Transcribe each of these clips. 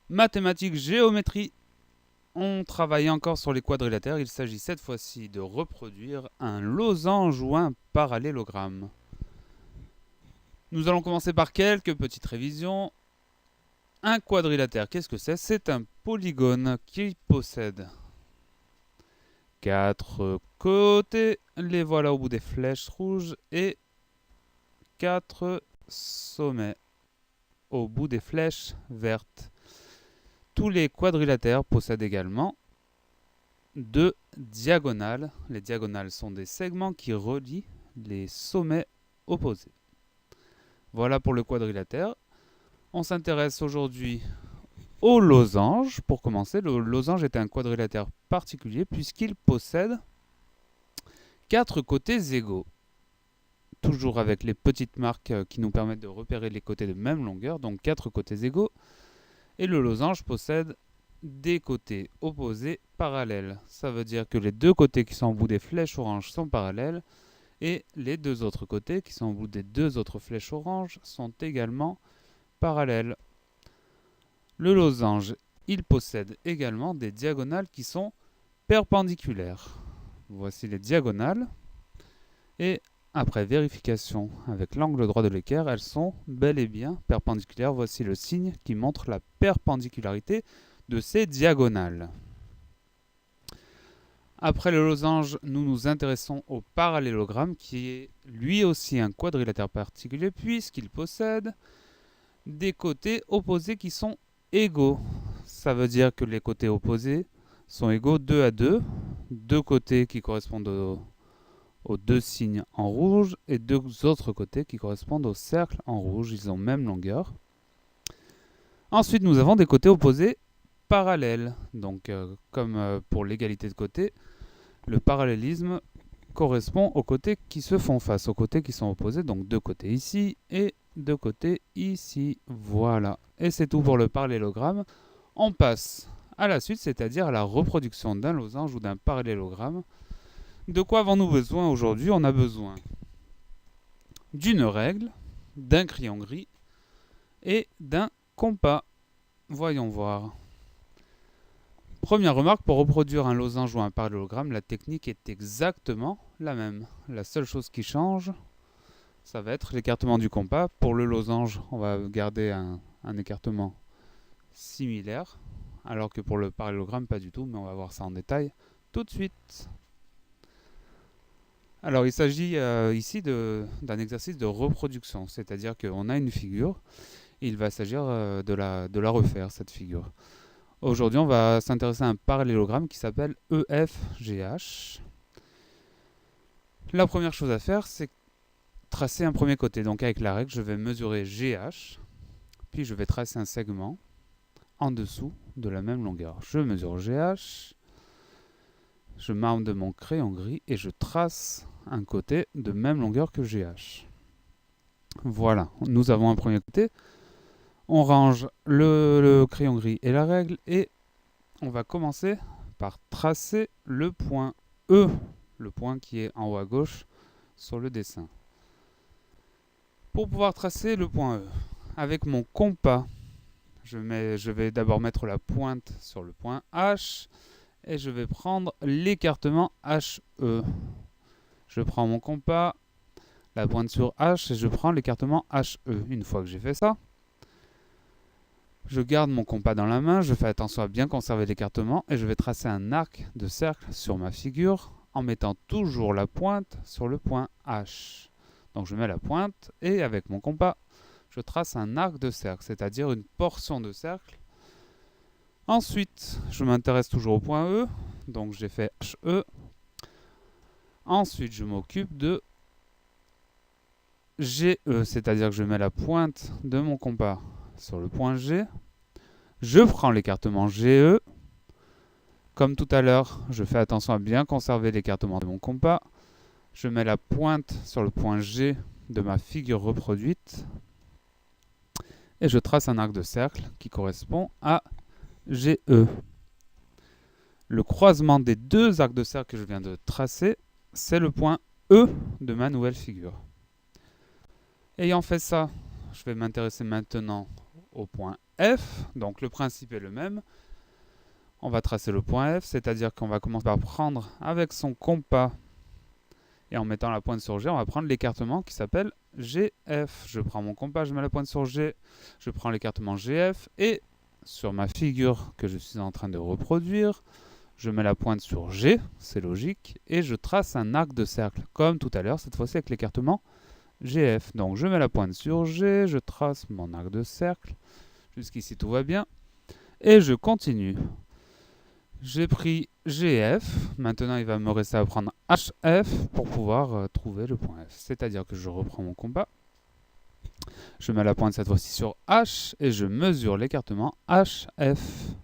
Mathématiques, géométrie. On travaille encore sur les quadrilatères. Il s'agit cette fois-ci de reproduire un losange ou un parallélogramme. Nous allons commencer par quelques petites révisions. Un quadrilatère, qu'est-ce que c'est? C'est un polygone qui possède 4 côtés, les voilà au bout des flèches rouges, et 4 sommets au bout des flèches vertes. Tous les quadrilatères possèdent également 2 diagonales. Les diagonales sont des segments qui relient les sommets opposés. Voilà pour le quadrilatère. On s'intéresse aujourd'hui au losange. Pour commencer, le losange est un quadrilatère particulier puisqu'il possède 4 côtés égaux. Toujours avec les petites marques qui nous permettent de repérer les côtés de même longueur, donc 4 côtés égaux. Et le losange possède des côtés opposés parallèles. Ça veut dire que les deux côtés qui sont au bout des flèches oranges sont parallèles et les deux autres côtés qui sont au bout des deux autres flèches oranges sont également parallèles. Le losange, il possède également des diagonales qui sont perpendiculaires. Voici les diagonales et après vérification avec l'angle droit de l'équerre, elles sont bel et bien perpendiculaires. Voici le signe qui montre la perpendicularité de ces diagonales. Après le losange, nous nous intéressons au parallélogramme qui est lui aussi un quadrilatère particulier puisqu'il possède des côtés opposés qui sont égaux. Ça veut dire que les côtés opposés sont égaux 2 à 2, deux côtés qui correspondent aux deux signes en rouge et deux autres côtés qui correspondent au cercle en rouge. Ils ont même longueur. Ensuite, nous avons des côtés opposés parallèles. Donc, comme pour l'égalité de côtés, le parallélisme correspond aux côtés qui se font face, aux côtés qui sont opposés. Donc, deux côtés ici et deux côtés ici. Voilà. Et c'est tout pour le parallélogramme. On passe à la suite, c'est-à-dire à la reproduction d'un losange ou d'un parallélogramme. De quoi avons-nous besoin aujourd'hui? On a besoin d'une règle, d'un crayon gris et d'un compas. Voyons voir. Première remarque, pour reproduire un losange ou un parallélogramme, la technique est exactement la même. La seule chose qui change, ça va être l'écartement du compas. Pour le losange, on va garder un écartement similaire, alors que pour le parallélogramme, pas du tout, mais on va voir ça en détail tout de suite. Alors, il s'agit ici d'un exercice de reproduction, c'est-à-dire qu'on a une figure, et il va s'agir de la refaire, cette figure. Aujourd'hui, on va s'intéresser à un parallélogramme qui s'appelle EFGH. La première chose à faire, c'est tracer un premier côté. Donc, avec la règle, je vais mesurer GH, puis je vais tracer un segment en dessous de la même longueur. Je mesure GH, je m'arme de mon crayon gris et je trace un côté de même longueur que GH. Voilà, nous avons un premier côté. On range le crayon gris et la règle et on va commencer par tracer le point E, le point qui est en haut à gauche sur le dessin. Pour pouvoir tracer le point E, avec mon compas, je vais d'abord mettre la pointe sur le point H et je vais prendre l'écartement HE. Je prends mon compas, la pointe sur H et je prends l'écartement HE. Une fois que j'ai fait ça, je garde mon compas dans la main, je fais attention à bien conserver l'écartement et je vais tracer un arc de cercle sur ma figure en mettant toujours la pointe sur le point H. Donc je mets la pointe et avec mon compas, je trace un arc de cercle, c'est-à-dire une portion de cercle. Ensuite, je m'intéresse toujours au point E, donc j'ai fait HE. Ensuite, je m'occupe de GE, c'est-à-dire que je mets la pointe de mon compas sur le point G. Je prends l'écartement GE. Comme tout à l'heure, je fais attention à bien conserver l'écartement de mon compas. Je mets la pointe sur le point G de ma figure reproduite. Et je trace un arc de cercle qui correspond à GE. Le croisement des deux arcs de cercle que je viens de tracer, c'est le point E de ma nouvelle figure. Ayant fait ça, je vais m'intéresser maintenant au point F. Donc le principe est le même. On va tracer le point F, c'est-à-dire qu'on va commencer par prendre avec son compas et en mettant la pointe sur G, on va prendre l'écartement qui s'appelle GF. Je prends mon compas, je mets la pointe sur G, je prends l'écartement GF et sur ma figure que je suis en train de reproduire, je mets la pointe sur G, c'est logique, et je trace un arc de cercle, comme tout à l'heure, cette fois-ci avec l'écartement GF. Donc je mets la pointe sur G, je trace mon arc de cercle, jusqu'ici tout va bien, et je continue. J'ai pris GF, maintenant il va me rester à prendre HF pour pouvoir trouver le point F. C'est-à-dire que je reprends mon compas, je mets la pointe cette fois-ci sur H et je mesure l'écartement HF.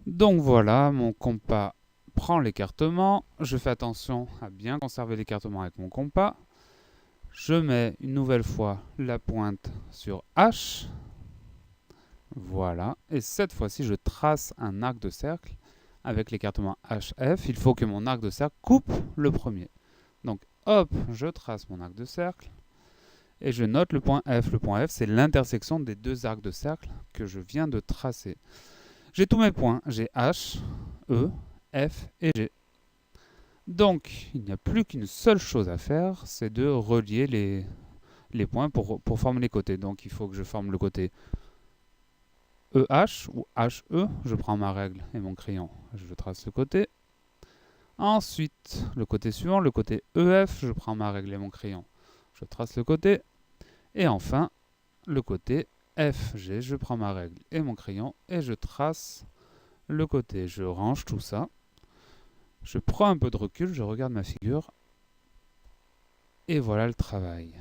Donc voilà, mon compas prend l'écartement, je fais attention à bien conserver l'écartement avec mon compas. Je mets une nouvelle fois la pointe sur H. Voilà, et cette fois-ci je trace un arc de cercle avec l'écartement HF. Il faut que mon arc de cercle coupe le premier. Donc hop, je trace mon arc de cercle et je note le point F. Le point F, c'est l'intersection des deux arcs de cercle que je viens de tracer. J'ai tous mes points, j'ai H, E, F et G. Donc il n'y a plus qu'une seule chose à faire, c'est de relier les points pour former les côtés. Donc il faut que je forme le côté EH ou HE, je prends ma règle et mon crayon, je trace le côté. Ensuite, le côté suivant, le côté EF, je prends ma règle et mon crayon, je trace le côté. Et enfin, le côté FG, je prends ma règle et mon crayon et je trace le côté. Je range tout ça. Je prends un peu de recul, je regarde ma figure. Et voilà le travail.